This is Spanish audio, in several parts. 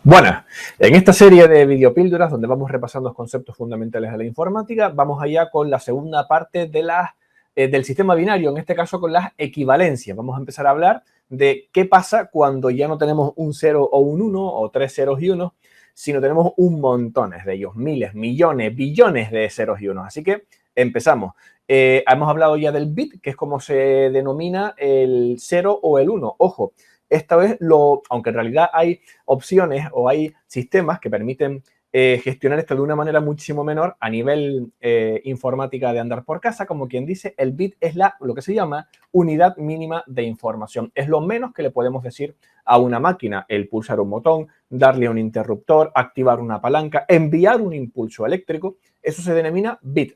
Buenas, en esta serie de videopíldoras donde vamos repasando los conceptos fundamentales de la informática, vamos allá con la segunda parte de del sistema binario, en este caso con las equivalencias. Vamos a empezar a hablar de qué pasa cuando ya no tenemos un 0 o un 1 o tres ceros y unos, sino tenemos un montón de ellos, miles, millones, billones de ceros y unos. Así que empezamos. Hemos hablado ya del bit, que es como se denomina el 0 o el 1. Ojo, esta vez, aunque en realidad hay opciones o hay sistemas que permiten gestionar esto de una manera muchísimo menor a nivel informática de andar por casa, como quien dice, el bit es lo que se llama unidad mínima de información. Es lo menos que le podemos decir a una máquina, el pulsar un botón, darle un interruptor, activar una palanca, enviar un impulso eléctrico, eso se denomina bit.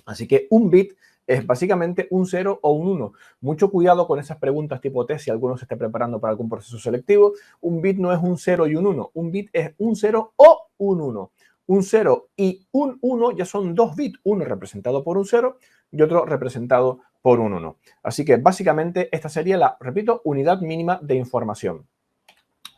Así que un bit es básicamente un 0 o un 1. Mucho cuidado con esas preguntas tipo T si alguno se esté preparando para algún proceso selectivo. Un bit no es un 0 y un 1. Un bit es un 0 o un 1. Un 0 y un 1 ya son dos bits, uno representado por un 0 y otro representado por un 1. Así que básicamente esta sería la, repito, unidad mínima de información.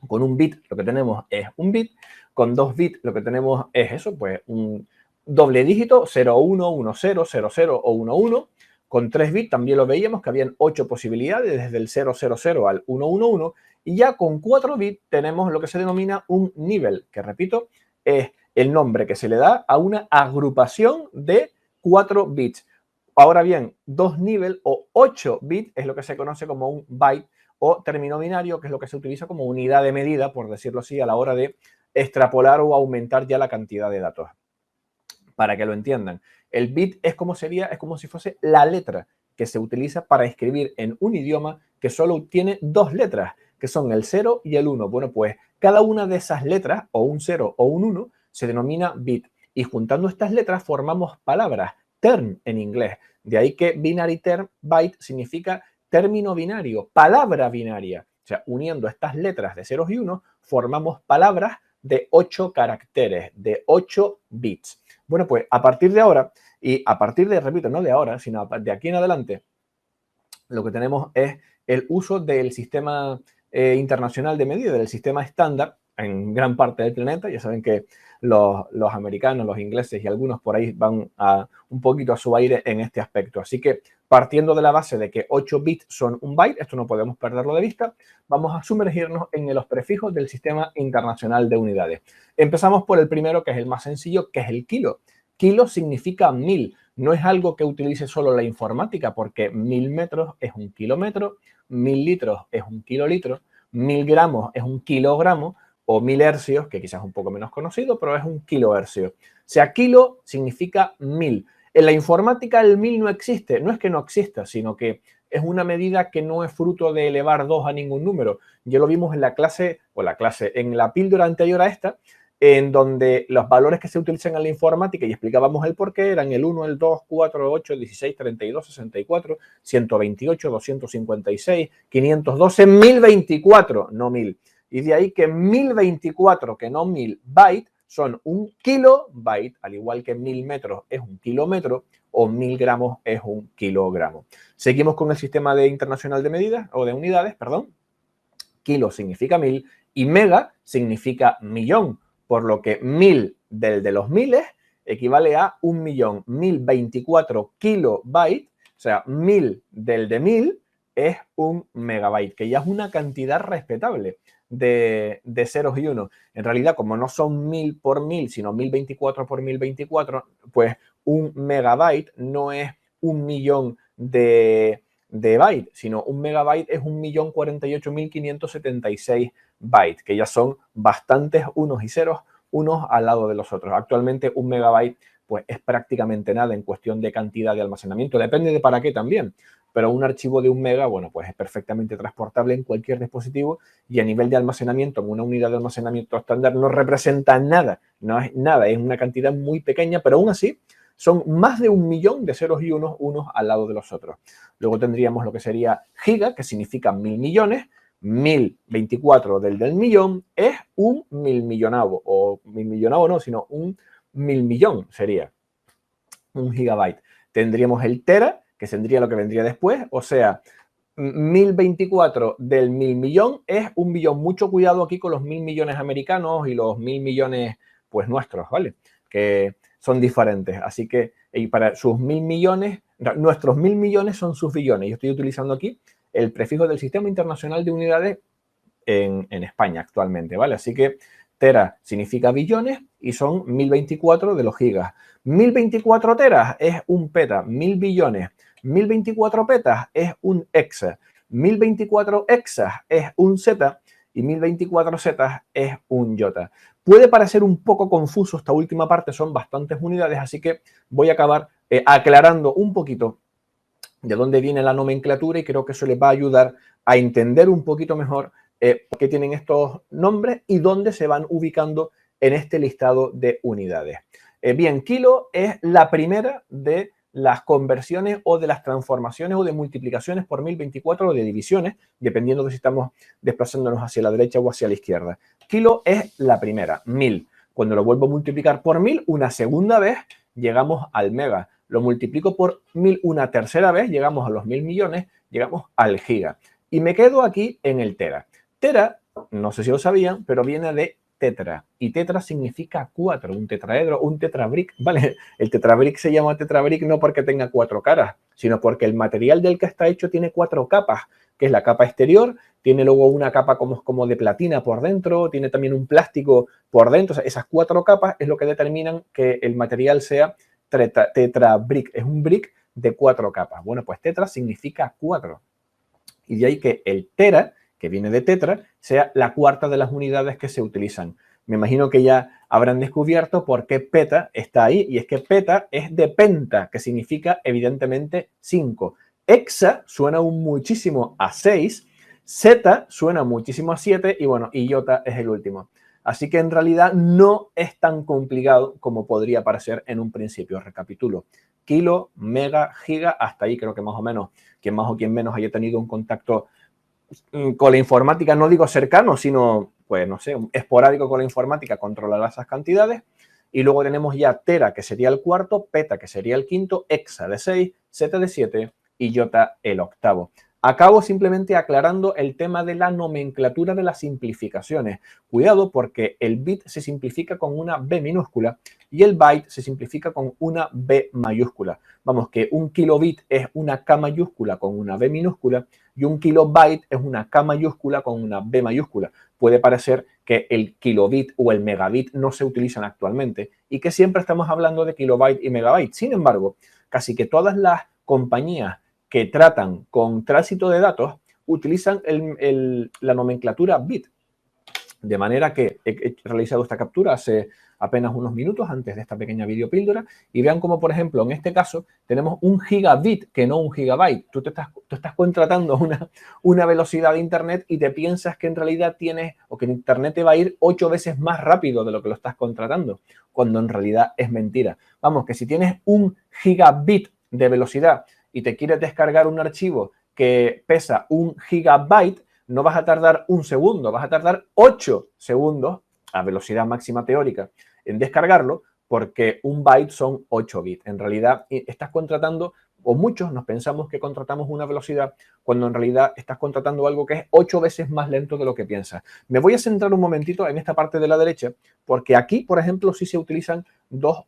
Con un bit lo que tenemos es un bit, con dos bits lo que tenemos es eso, pues un doble dígito, 0, 1, 1, 0, 0, 0 o 1, 1. Con 3 bits también lo veíamos que habían 8 posibilidades, desde el 0, 0, 0 al 1, 1, 1. Y ya con 4 bits tenemos lo que se denomina un nivel, que repito, es el nombre que se le da a una agrupación de 4 bits. Ahora bien, 2 nivel o 8 bits es lo que se conoce como un byte o término binario, que es lo que se utiliza como unidad de medida, por decirlo así, a la hora de extrapolar o aumentar ya la cantidad de datos. Para que lo entiendan, el bit es como si fuese la letra que se utiliza para escribir en un idioma que solo tiene dos letras, que son el 0 y el 1. Bueno, pues cada una de esas letras, o un 0 o un 1, se denomina bit. Y juntando estas letras formamos palabras, term en inglés. De ahí que binary term, byte, significa término binario, palabra binaria. O sea, uniendo estas letras de ceros y unos, formamos palabras de 8 caracteres, de 8 bits. Bueno, pues a partir de ahora, y a partir de, repito, no de ahora, sino de aquí en adelante, lo que tenemos es el uso del sistema internacional de medida, del sistema estándar en gran parte del planeta. Ya saben que los americanos, los ingleses y algunos por ahí van un poquito a su aire en este aspecto. Así que partiendo de la base de que 8 bits son un byte, esto no podemos perderlo de vista, vamos a sumergirnos en los prefijos del sistema internacional de unidades. Empezamos por el primero, que es el más sencillo, que es el kilo. Kilo significa 1000. No es algo que utilice solo la informática, porque 1000 metros es un kilómetro, 1000 litros es un kilolitro, 1000 gramos es un kilogramo, o 1000 hercios, que quizás es un poco menos conocido, pero es un kilohercio. O sea, kilo significa 1000. En la informática el 1000 no existe. No es que no exista, sino que es una medida que no es fruto de elevar 2 a ningún número. Ya lo vimos en en la píldora anterior a esta, en donde los valores que se utilizan en la informática, y explicábamos el por qué, eran el 1, el 2, 4, 8, 16, 32, 64, 128, 256, 512, 1024, no 1000. Y de ahí que 1024, que no 1000 bytes, son un kilobyte, al igual que 1000 metros es un kilómetro o 1000 gramos es un kilogramo. Seguimos con el sistema internacional de medidas, o de unidades, perdón. Kilo significa 1000 y mega significa millón, por lo que 1000 del de los miles equivale a 1.000.000, 1024 kilobytes, o sea, 1000 del de 1000 es un megabyte, que ya es una cantidad respetable de ceros y unos. En realidad, como no son 1000 por 1000, sino 1024 por 1024, pues un megabyte no es 1.000.000 de byte, sino un megabyte es 1.048.576 bytes, que ya son bastantes unos y ceros, unos al lado de los otros. Actualmente un megabyte pues es prácticamente nada en cuestión de cantidad de almacenamiento. Depende de para qué también, pero un archivo de 1 mega, bueno, pues es perfectamente transportable en cualquier dispositivo y a nivel de almacenamiento, en una unidad de almacenamiento estándar no representa nada, no es nada, es una cantidad muy pequeña, pero aún así son más de 1.000.000 de ceros y unos al lado de los otros. Luego tendríamos lo que sería giga, que significa 1000 millones. 1024 del millón es un milmillonavo, o milmillonavo no, sino un milmillón sería un gigabyte. Tendríamos el tera, que tendría lo que vendría después, o sea, 1024 del 1000 millón es 1 billón. Mucho cuidado aquí con los 1000 millones americanos y los 1000 millones, pues nuestros, ¿vale? Que son diferentes. Así que, y para sus 1000 millones, nuestros 1000 millones son sus billones. Yo estoy utilizando aquí el prefijo del Sistema Internacional de Unidades en España actualmente, ¿vale? Así que tera significa billones y son 1024 de los gigas. 1024 teras es un peta, 1000 billones. 1024 petas es un exa. 1024 exas es un zeta y 1024 zetas es un yota. Puede parecer un poco confuso esta última parte, son bastantes unidades, así que voy a acabar aclarando un poquito de dónde viene la nomenclatura y creo que eso les va a ayudar a entender un poquito mejor por qué tienen estos nombres y dónde se van ubicando en este listado de unidades. Bien, kilo es la primera de las conversiones o de las transformaciones o de multiplicaciones por 1024 o de divisiones, dependiendo de si estamos desplazándonos hacia la derecha o hacia la izquierda. Kilo es la primera, 1000. Cuando lo vuelvo a multiplicar por 1000, una segunda vez, llegamos al mega. Lo multiplico por 1000 una tercera vez, llegamos a los 1000 millones, llegamos al giga. Y me quedo aquí en el tera. Tera, no sé si lo sabían, pero viene de tetra. Y tetra significa 4, un tetraedro, un tetrabric, ¿vale? El tetrabric se llama tetrabric no porque tenga 4 caras, sino porque el material del que está hecho tiene 4 capas, que es la capa exterior, tiene luego una capa como de platina por dentro, tiene también un plástico por dentro. O sea, esas 4 capas es lo que determinan que el material sea tetrabric. Es un brick de 4 capas. Bueno, pues tetra significa 4. Y de ahí que el tera, que viene de tetra, sea la cuarta de las unidades que se utilizan. Me imagino que ya habrán descubierto por qué peta está ahí, y es que peta es de penta, que significa evidentemente 5. Hexa suena muchísimo a 6, zeta suena muchísimo a 7 y bueno, y iota es el último. Así que en realidad no es tan complicado como podría parecer en un principio. Recapitulo: kilo, mega, giga, hasta ahí creo que más o menos, quien más o quien menos haya tenido un contacto con la informática, no digo cercano, sino, pues no sé, esporádico con la informática, controlará esas cantidades. Y luego tenemos ya tera, que sería el cuarto, peta, que sería el quinto, hexa de 6, zeta de 7 y iota el octavo. Acabo simplemente aclarando el tema de la nomenclatura de las simplificaciones. Cuidado, porque el bit se simplifica con una B minúscula y el byte se simplifica con una B mayúscula. Vamos, que un kilobit es una K mayúscula con una B minúscula y un kilobyte es una K mayúscula con una B mayúscula. Puede parecer que el kilobit o el megabit no se utilizan actualmente y que siempre estamos hablando de kilobyte y megabyte. Sin embargo, casi que todas las compañías que tratan con tránsito de datos utilizan la nomenclatura bit. De manera que he realizado esta captura hace apenas unos minutos antes de esta pequeña videopíldora y vean cómo, por ejemplo, en este caso tenemos un gigabit que no un gigabyte. Tú estás contratando una velocidad de Internet y te piensas que en realidad tienes o que Internet te va a ir 8 veces más rápido de lo que lo estás contratando, cuando en realidad es mentira. Vamos, que si tienes un gigabit de velocidad y te quieres descargar un archivo que pesa 1 gigabyte, no vas a tardar un segundo, vas a tardar 8 segundos a velocidad máxima teórica en descargarlo, porque un byte son 8 bits. En realidad estás contratando, o muchos nos pensamos que contratamos una velocidad, cuando en realidad estás contratando algo que es 8 veces más lento de lo que piensas. Me voy a centrar un momentito en esta parte de la derecha, porque aquí, por ejemplo, sí se utilizan dos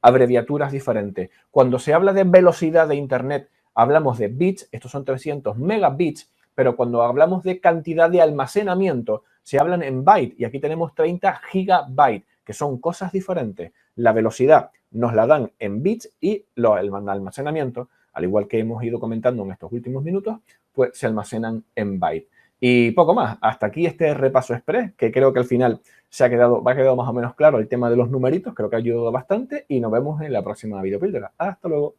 abreviaturas diferentes. Cuando se habla de velocidad de Internet, hablamos de bits, estos son 300 megabits, pero cuando hablamos de cantidad de almacenamiento, se hablan en byte y aquí tenemos 30 gigabytes, que son cosas diferentes. La velocidad nos la dan en bits y el almacenamiento, al igual que hemos ido comentando en estos últimos minutos, pues se almacenan en byte. Y poco más. Hasta aquí este repaso express, que creo que al final va a quedar más o menos claro el tema de los numeritos, creo que ha ayudado bastante y nos vemos en la próxima videopíldora. Hasta luego.